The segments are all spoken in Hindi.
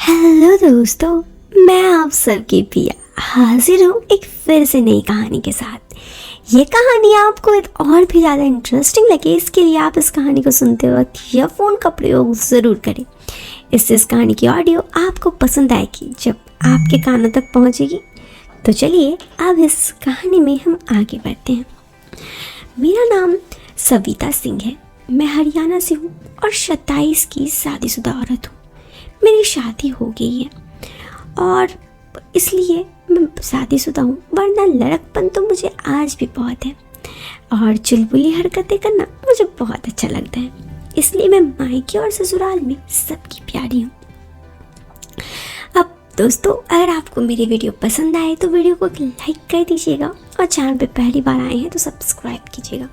हेलो दोस्तों, मैं आप सबकी पिया हाजिर हूँ एक फिर से नई कहानी के साथ। ये कहानी आपको और भी ज़्यादा इंटरेस्टिंग लगे, इसके लिए आप इस कहानी को सुनते वक्त ईयरफोन का प्रयोग ज़रूर करें। इससे इस कहानी की ऑडियो आपको पसंद आएगी जब आपके कानों तक पहुँचेगी। तो चलिए अब इस कहानी में हम आगे बढ़ते हैं। मेरा नाम सविता सिंह है, मैं हरियाणा से हूँ और 27 की शादीशुदा औरत हूँ। मेरी शादी हो गई है और इसलिए मैं शादीशुदा हूँ, वरना लड़कपन तो मुझे आज भी बहुत है और चुलबुली हरकतें करना मुझे बहुत अच्छा लगता है। इसलिए मैं मायके और ससुराल में सबकी प्यारी हूँ। अब दोस्तों, अगर आपको मेरी वीडियो पसंद आए तो वीडियो को लाइक कर दीजिएगा और चैनल पे पहली बार आए हैं तो सब्सक्राइब कीजिएगा।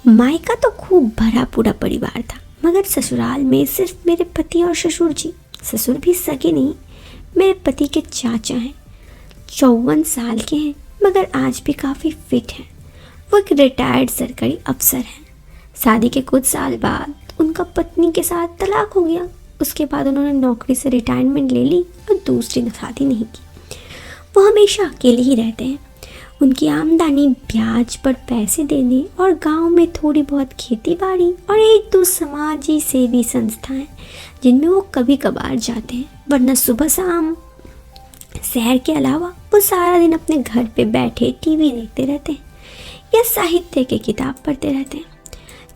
मायका तो खूब भरा पूरा परिवार था, मगर ससुराल में सिर्फ मेरे पति और ससुर जी। ससुर भी सगे नहीं, मेरे पति के चाचा हैं, 54 साल के हैं, मगर आज भी काफ़ी फिट हैं। वो एक रिटायर्ड सरकारी अफसर हैं। शादी के कुछ साल बाद उनका पत्नी के साथ तलाक हो गया। उसके बाद उन्होंने नौकरी से रिटायरमेंट ले ली और दूसरी शादी नहीं की। वो हमेशा अकेले ही रहते हैं। उनकी आमदनी ब्याज पर पैसे देने और गांव में थोड़ी बहुत खेती बाड़ी और एक दो समाजी सेवी संस्थाएं जिनमें वो कभी कभार जाते हैं, वरना सुबह शाम शहर के अलावा वो सारा दिन अपने घर पे बैठे टीवी देखते रहते हैं या साहित्य की किताब पढ़ते रहते हैं।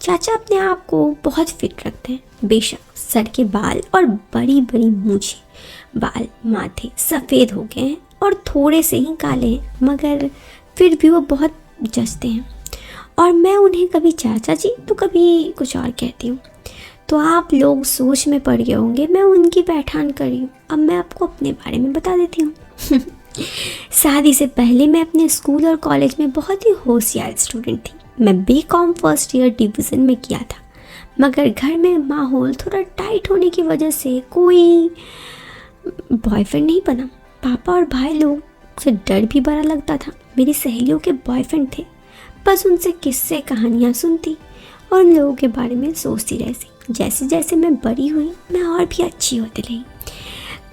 चाचा अपने आप को बहुत फिट रखते हैं। बेशक सर के बाल और बड़ी बड़ी मूछें, बाल माथे सफ़ेद हो गए हैं और थोड़े से ही काले हैं, मगर फिर भी वो बहुत जचते हैं और मैं उन्हें कभी चाचा जी तो कभी कुछ और कहती हूँ। तो आप लोग सोच में पड़ गए होंगे मैं उनकी पहचान कर रही हूँ। अब मैं आपको अपने बारे में बता देती हूँ। शादी से पहले मैं अपने स्कूल और कॉलेज में बहुत ही होशियार स्टूडेंट थी। मैं बीकॉम फर्स्ट ईयर डिवीज़न में किया था, मगर घर में माहौल थोड़ा टाइट होने की वजह से कोई बॉयफ्रेंड नहीं बना। पापा और भाई लोग से डर भी बड़ा लगता था। मेरी सहेलियों के बॉयफ्रेंड थे, बस उनसे किस्से कहानियाँ सुनती और उन लोगों के बारे में सोचती रहती। जैसे जैसे मैं बड़ी हुई मैं और भी अच्छी होती रही।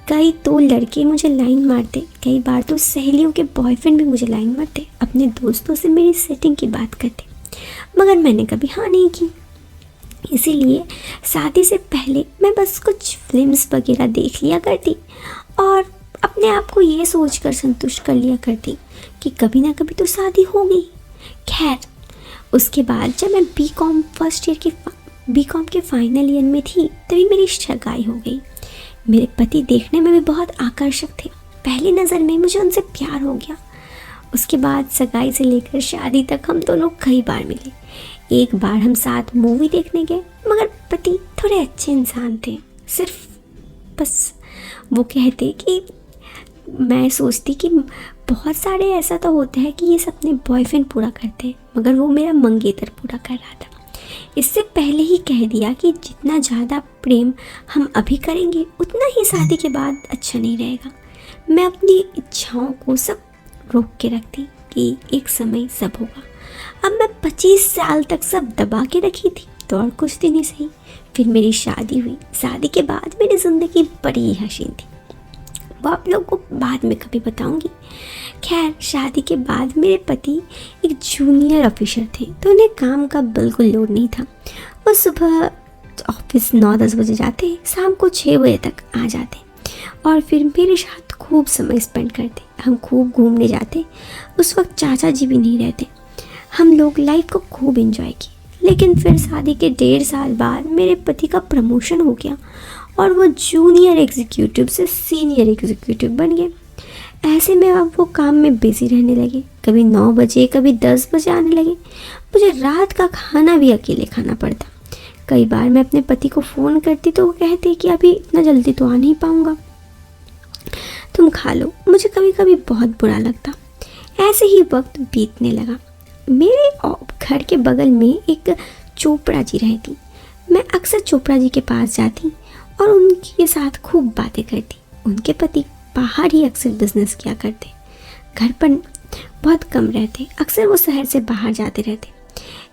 कई तो लड़के मुझे लाइन मारते, कई बार तो सहेलियों के बॉयफ्रेंड भी मुझे लाइन मारते, अपने दोस्तों से मेरी सेटिंग की बात करते, मगर मैंने कभी हाँ नहीं की। इसीलिए शादी से पहले मैं बस कुछ फिल्म्स वगैरह देख लिया करती और अपने आप को ये सोचकर संतुष्ट कर लिया करती कि कभी ना कभी तो शादी हो गई। खैर, उसके बाद जब मैं बीकॉम के फाइनल ईयर में थी तभी मेरी सगाई हो गई। मेरे पति देखने में भी बहुत आकर्षक थे। पहली नज़र में मुझे उनसे प्यार हो गया। उसके बाद सगाई से लेकर शादी तक हम दोनों कई बार मिले। एक बार हम साथ मूवी देखने गए, मगर पति थोड़े अच्छे इंसान थे। सिर्फ बस वो कहते कि मैं सोचती कि बहुत सारे ऐसा तो होता है कि ये सब अपने बॉयफ्रेंड पूरा करते हैं, मगर वो मेरा मंगेतर पूरा कर रहा था। इससे पहले ही कह दिया कि जितना ज़्यादा प्रेम हम अभी करेंगे उतना ही शादी के बाद अच्छा नहीं रहेगा। मैं अपनी इच्छाओं को सब रोक के रखती कि एक समय सब होगा। अब मैं 25 साल तक सब दबा के रखी थी तो और कुछ दिन ही सही। फिर मेरी शादी हुई। शादी के बाद मेरी ज़िंदगी बड़ी ही हसीन थी, वो आप लोगों को बाद में कभी बताऊंगी। खैर, शादी के बाद मेरे पति एक जूनियर ऑफिसर थे तो उन्हें काम का बिल्कुल लोड नहीं था। वो सुबह ऑफिस 9-10 बजे जाते, शाम को 6 बजे तक आ जाते और फिर मेरे साथ खूब समय स्पेंड करते। हम खूब घूमने जाते। उस वक्त चाचा जी भी नहीं रहते। हम लोग लाइफ को खूब एंजॉय किए। लेकिन फिर शादी के 1.5 साल बाद मेरे पति का प्रमोशन हो गया और वो जूनियर एग्जीक्यूटिव से सीनियर एग्जीक्यूटिव बन गए। ऐसे में अब वो काम में बिजी रहने लगे। कभी 9 बजे कभी 10 बजे आने लगे। मुझे रात का खाना भी अकेले खाना पड़ता। कई बार मैं अपने पति को फ़ोन करती तो वो कहते कि अभी इतना जल्दी तो आ नहीं पाऊँगा, तुम खा लो। मुझे कभी कभी बहुत बुरा लगता। ऐसे ही वक्त बीतने लगा। मेरे घर के बगल में एक चोपड़ा जी रहती। मैं अक्सर चोपड़ा जी के पास जाती और उनके साथ खूब बातें करती। उनके पति बाहर ही अक्सर बिजनेस किया करते, घर पर बहुत कम रहते। अक्सर वो शहर से बाहर जाते रहते।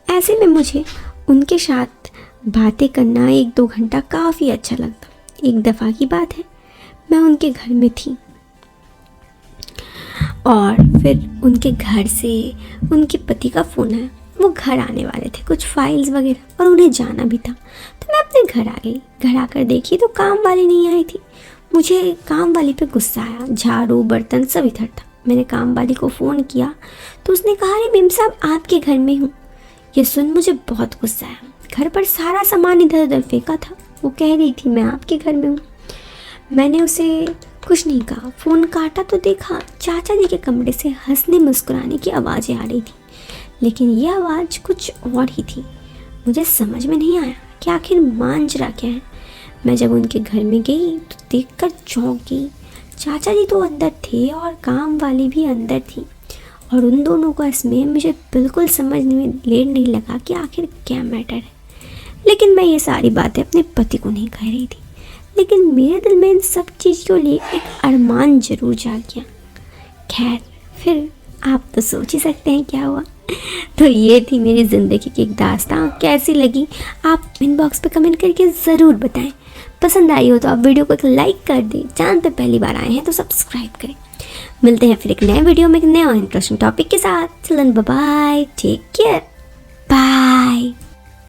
ऐसे में मुझे उनके साथ बातें करना 1-2 घंटा काफ़ी अच्छा लगता। एक दफ़ा की बात है, मैं उनके घर में थी और फिर उनके घर से उनके पति का फ़ोन आया। वो घर आने वाले थे, कुछ फाइल्स वगैरह, और उन्हें जाना भी था। तो मैं अपने घर आ गई। घर आकर देखी तो काम वाली नहीं आई थी। मुझे काम वाली पे गुस्सा आया। झाड़ू बर्तन सब इधर था। मैंने काम वाली को फ़ोन किया तो उसने कहा, अरे मेम साहब आपके घर में हूँ। ये सुन मुझे बहुत गुस्सा आया। घर पर सारा सामान इधर उधर फेंका था। वो कह रही थी मैं आपके घर में हूँ। मैंने उसे कुछ नहीं कहा। फ़ोन काटा तो देखा चाचा जी के कमरे से हंसने मुस्कुराने की आवाज़ें आ रही थी, लेकिन ये आवाज़ कुछ और ही थी। मुझे समझ में नहीं आया कि आखिर मांजरा क्या है। मैं जब उनके घर में गई तो देखकर चौंक गई। चाचा जी तो अंदर थे और काम वाली भी अंदर थी, और उन दोनों का इसमें मुझे बिल्कुल समझ नहीं लगा कि आखिर क्या मैटर है। लेकिन मैं ये सारी बातें अपने पति को नहीं कह रही थी, लेकिन मेरे दिल में इन सब चीज़ को लिए एक अरमान ज़रूर जाग गया। खैर, फिर आप तो सोच ही सकते हैं क्या हुआ। तो ये थी मेरी ज़िंदगी की एक दास्तां। कैसी लगी आप इनबॉक्स पे कमेंट करके ज़रूर बताएं। पसंद आई हो तो आप वीडियो को एक लाइक कर दें। चैनल पे पहली बार आए हैं तो सब्सक्राइब करें। मिलते हैं फिर एक नए वीडियो में एक नए और इंटरेस्टिंग टॉपिक के साथ। चलन बाय, टेक केयर।